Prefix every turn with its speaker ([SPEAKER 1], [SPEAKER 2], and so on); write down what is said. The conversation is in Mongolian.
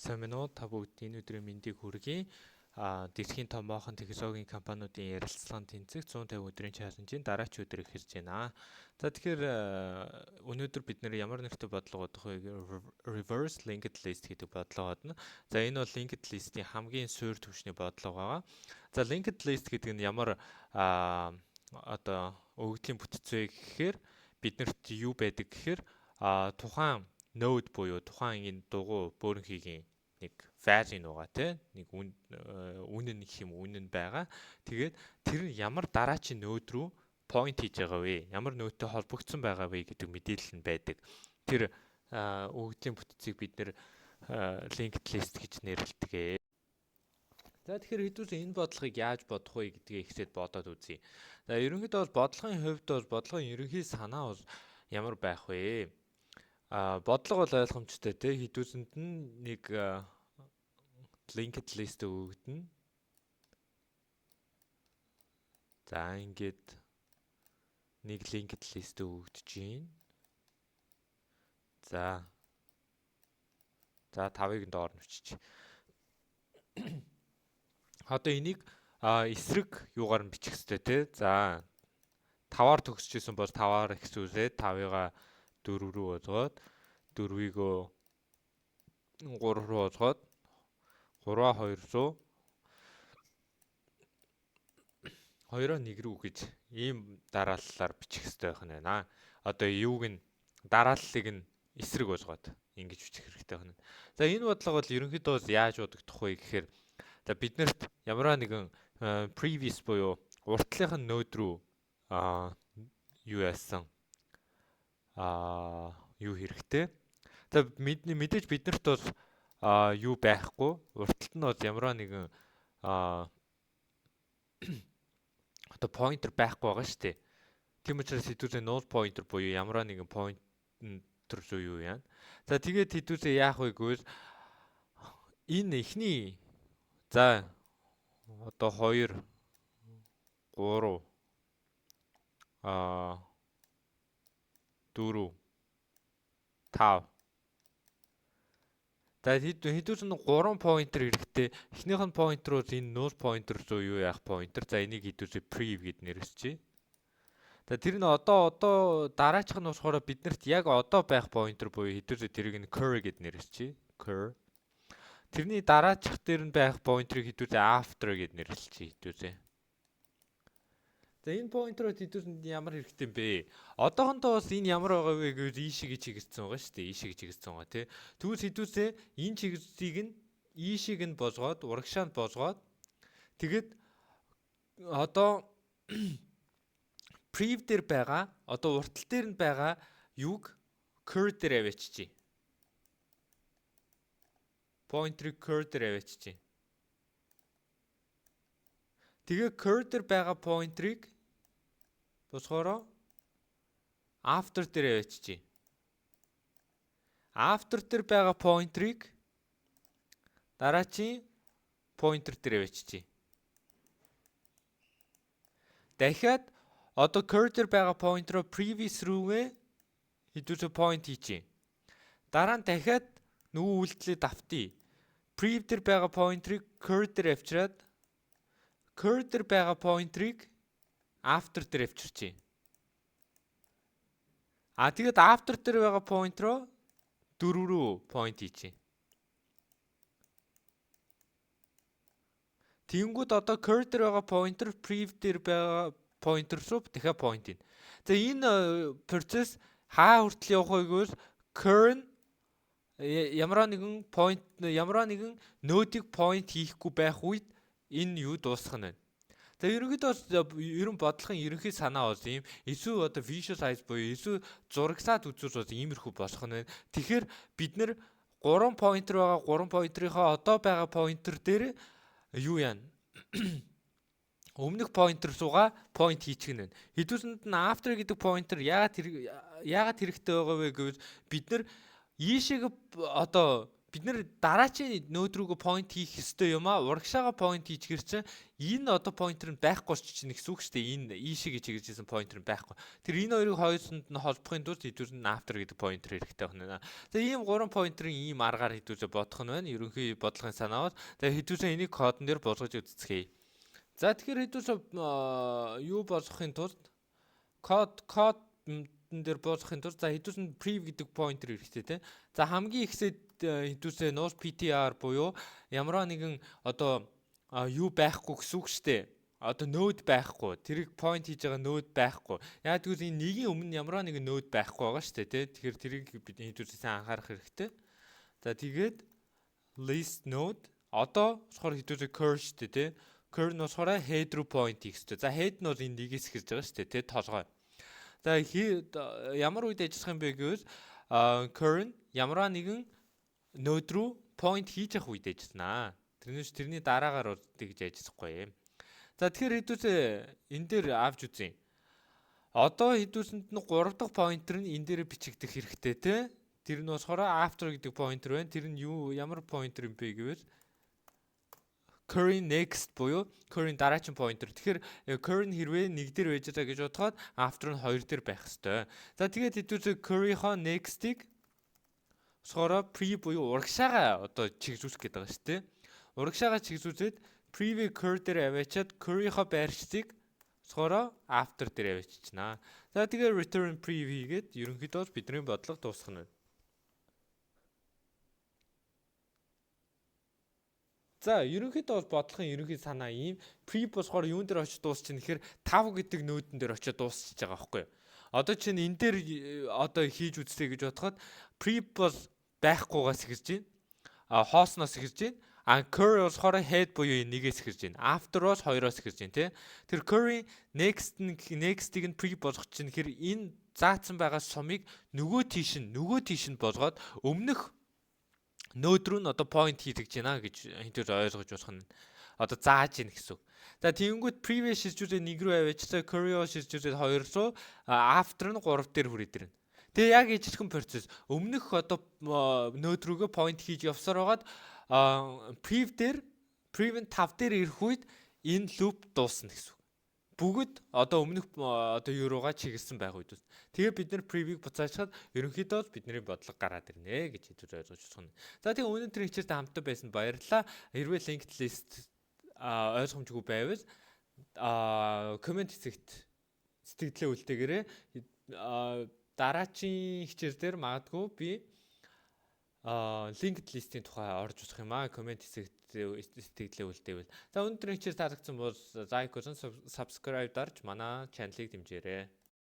[SPEAKER 1] Сайн байна уу? Та бүгд энэ өдрийн мэндийг хүргэе. Дэлхийн томоохон технологийн компаниудын ярилцлагын тэнцэх 150 өдрийн чаленжийн дараач өдөр эхэлж байна. За тэгэхээр өнөөдөр бид нэр ямар нэртэй бодлого бодох вэ? Reverse linked list гэдэг бодлого бодно. За энэ бол linked list-ийн хамгийн суурь түвшний бодлого байгаа. За linked list гэдэг нь ямар одоо өгөгдлийн бүтцээ гэхээр биднэрт юу байдаг гэхээр тухайн node буюу тухайн энэ дугуй бөөрөнхийгийн нэг value нугаа тий нэг үнэн гэх юм үнэн байгаа. Тэгээд тэр нь ямар дараачийн node руу point хийж байгаа вэ? Ямар node-тэй холбогдсон байгаа вэ гэдэг мэдээлэл нь байдаг. Тэр өгөгдлийн бүтцийг бид нэр linked list гэж нэрлэдэг. За тэгэхээр хэдүүс энэ бодлогыг яаж бодох вэ гэдгийг ихсэд бодоод үзье. За ерөнхийдөө бол бодлогын хувьд бол бодлогын ерөнхий санаа бол ямар байх вэ? Бодлого бол ойлгомжтой те хэдүүсэнд нь нэг linked list өгөгдөнө. За ингээд нэг linked list өгөгдөж байна. За 5-ыг доор нүчиж. Одоо энийг эсрэг юугаар нь бичих хэвтэй те. За 5-аар төгсөжсэн бол 5-аар ихсүүлээд 5-ыг 4 рүү бозгоод 4-ийг 3 руу бозгоод 3-аа 2 руу 2-аа 1 рүү гэж ийм дарааллаар бичих хэрэгтэй байх нь байна. Одоо юуг нь дарааллыг нь эсрэг бозгоод ингэж бичих хэрэгтэй байна. За энэ бодлого бол ерөнхийдөө яаж бодогдох вэ гэхээр за биднэрт ямар нэгэн previous буюу уртлынхын нode рүү юу яасан юу хэрэгтэй. За мэдээж биднэрт бол юу байхгүй. Уртталт нь бол ямар нэгэн одоо pointer байхгүй байгаа шүү дээ. Тийм учраас хэдүүсээ null pointer буюу ямар нэгэн pointer руу юу яана. За тэгээд хэдүүсээ яах вэ гэвэл энэ эхний за одоо 2 3 4 5. За хэдүүс нь 3 pointer хэрэгтэй. Эхнийх нь pointer бол энэ null pointer руу юу яах pointer. За энийг хэдүүсээ prev гэд нэрлэжээ. За тэр нь одоо дараачих нь болохоор биднэрт яг одоо байх pointer буюу хэдүүсээ тэрийг нь cur гэд нэрлэжээ. Cur. Тэрний дараачих дээр нь байх pointer-ыг хэдүүсээ after гэд нэрлэжээ хэдүүсээ. За энэ pointer-ууд хэдүүсэнд ямар хэрэгтэй юм бэ? Одоохондоо бас энэ ямар байгаа вэ гэвэл ийшээ чиглэсэн байгаа шүү дээ. Ийшээ чиглэсэн байгаа тий. Тэгвэл хэдүүсээ энэ чиглэлийг нь ийшийг нь бозгоод урагшаанд бозгоод тэгэд одоо prev дээр байгаа одоо урттал дээр нь байгаа юг cur дээр авчижээ. Pointer-ыг cur дээр авчижээ. Тэгээ cur дээр байгаа pointer-ыг босгороо after дээр авчижээ. After дээр байгаа pointer-ыг дараачийн pointer дээр авчижээ. Дахиад одоо cur дээр байгаа pointer-оо previous рүүгээ хэдүүсээ point хийчихье. Дараа нь дахиад нөгөө үйлдэлээ давтъя. Prev дээр байгаа pointer-ыг cur дээр авчираад cur дээр байгаа pointer-ыг after дээр авчирчээ. Тэгээд after дээр байгаа point-роо 4 рүү point хийчихье. Тэнгүүд одоо cur дээр байгаа pointer prev дээр байгаа pointer руу дахиад point ийн. За энэ процесс хаа хүртэл явах вэ гэвэл cur нь ямар нэгэн node-ийг point хийхгүй байх үед энэ юу дуусах нь байна. За ерөнхийдөө ерөн бодлогын ерөнхий санаа бол ийм эсвэл одоо visualize буюу эсвэл зурагсаад үзүүл бол иймэрхүү болох нь байна. Тэгэхээр бид нэр 3 pointer байгаа 3 pointer-ийнхаа одоо байгаа pointer дээр юу яана? Өмнөх pointer руугаа point хийчих нь байна. Хэдүүсэнд нь after гэдэг pointer яагаад хэрэгтэй байгаа вэ гэвэл бид нар ийшээг одоо бид нэр дараачийн нode рүүгээ point хийх ёстой юм а. Урагшаага point хийчихэр чинь энэ одоо pointer нь байхгүй ч чинь гэсэн үг шүү дээ. Энэ ийшээ гэж хэлжсэн pointer нь байхгүй. Тэр энэ хоёрыг хоёрсонд нь холбохын тулд хэдүүс нь after гэдэг pointer хэрэгтэй байна. За ийм гурван pointer-ын ийм аргаар хэдүүсээ бодох нь байна. Ерөнхий бодлогын санаавал. Тэгээ хэдүүсээ энийг кодон дээр болгож үзцгээе. За тэгэхээр хэдүүсээ юу болгохын тулд код дээр буулгахын тулд за хэдүүс нь prev гэдэг pointer хэрэгтэй те. За хамгийн ихсэд хэдүүсээ нуус ptr буюу ямар нэгэн одоо юу байхгүй гэсэн үг штэ. Одоо node байхгүй. Тэрийг point хийж байгаа node байхгүй. Яг тэгвэл энэ нэгийн өмнө ямар нэгэн node байхгүй байгаа штэ те. Тэгэхээр тэрийг бид хэдүүсээ сайн анхаарах хэрэгтэй. За тэгээд list node одоо болохоор хэдүүсээ curl штэ те. Curl нь болохоор head rуу point хийх хэрэгтэй. За head нь бол энэ нэгээс эхэлж байгаа штэ те. Толгой. За ямар үед ажиллах юм бэ гэвэл current ямар нэгэн node руу point хийж явах үед ажиллана. Тэрний дараагаар тэгж ажиллахгүй юм. За тэгэхээр хэдүүсээ энэ дээр авч үзье. Одоо хэдүүсэнд нь 3 дахь pointer нь энэ дээр бичигдэх хэрэгтэй те. Тэр нь болохоор after гэдэг pointer байна. Тэр нь ямар pointer юм бэ гэвэл current next буюу current дараагийн pointer. Тэгэхээр current хэрвээ 1 дээр байж байгаа гэж бодоход after нь 2 дээр байх хэвээр. За тэгээд хэдүүсээ current-ийнхоо next-ийг сохороо pre буюу урагшаага одоо чигзүүлэх гэдэг байгаа шүү дээ. Урагшаага чигзүүлээд pre curl дээр аваачаад current-ийнхоо байршцыг сохороо after дээр авааччихна. За тэгээд return pre хийгээд ерөнхийдөө бидний бодлого дуусгах нь. За ерөнхийдөө бол бодлогын ерөнхий санаа ийм pre болохоор юун дээр очиж дуусчих нэхэр 5 гэдэг нүүдэн дээр очиж дуусчихж байгаа байхгүй юу. Одоо чинь энэ дээр одоо хийж үзлээ гэж бодоход pre бол байхгүйгаас эхэлж байна. Хоосноос эхэлж байна. Curry болохоор head буюу нэгээс эхэлж байна. After бас 2-оос эхэлж байна тий. Тэр curry next-ийг нь pre болгох чинь хэр энэ заасан байгаа сумыг нөгөө тийш нь болгоод өмнөх node руу одоо point хийлгэж байна гэж хэдүүр ойлгож болох нь одоо зааж ийн гэсэн үг. За тэгэнгүүт previous шилжүүлээ 1 рүү аваачсаа curry шилжүүлээ 2 руу after нь 3 дээр хүрээд ирнэ. Тэгээ яг ижилхэн процесс. Өмнөх одоо node рүүгээ point хийж явсаар байгаад prev нь 5 дээр ирэх үед энэ loop дуусна гэсэн үг. Бүгд одоо өмнөх одоо юу руугаа чиглэсэн байх үед. Тэгээ бид нар preview буцаачаад ерөнхийдөө бидний бодлого гараад ирнэ гэж хэдүүр ойлгож байна. За тэгээ өнөөдөр хичээлд хамтдаа байсан баярлалаа. Хэрвээ linked list ойлгомжгүй байвал комент хэсэгт сэтгэлдээ үлдээгээрэй. Дараачийн хичээл дээр магадгүй би linked list-ийн тухай орж усах юм аа. Комент хэсэгт сэтгэлдээ үлдээвэл. За өнөөдрийн хичээл таалагдсан бол лайк болон subscribe дарж манай чаналыг дэмжээрэй.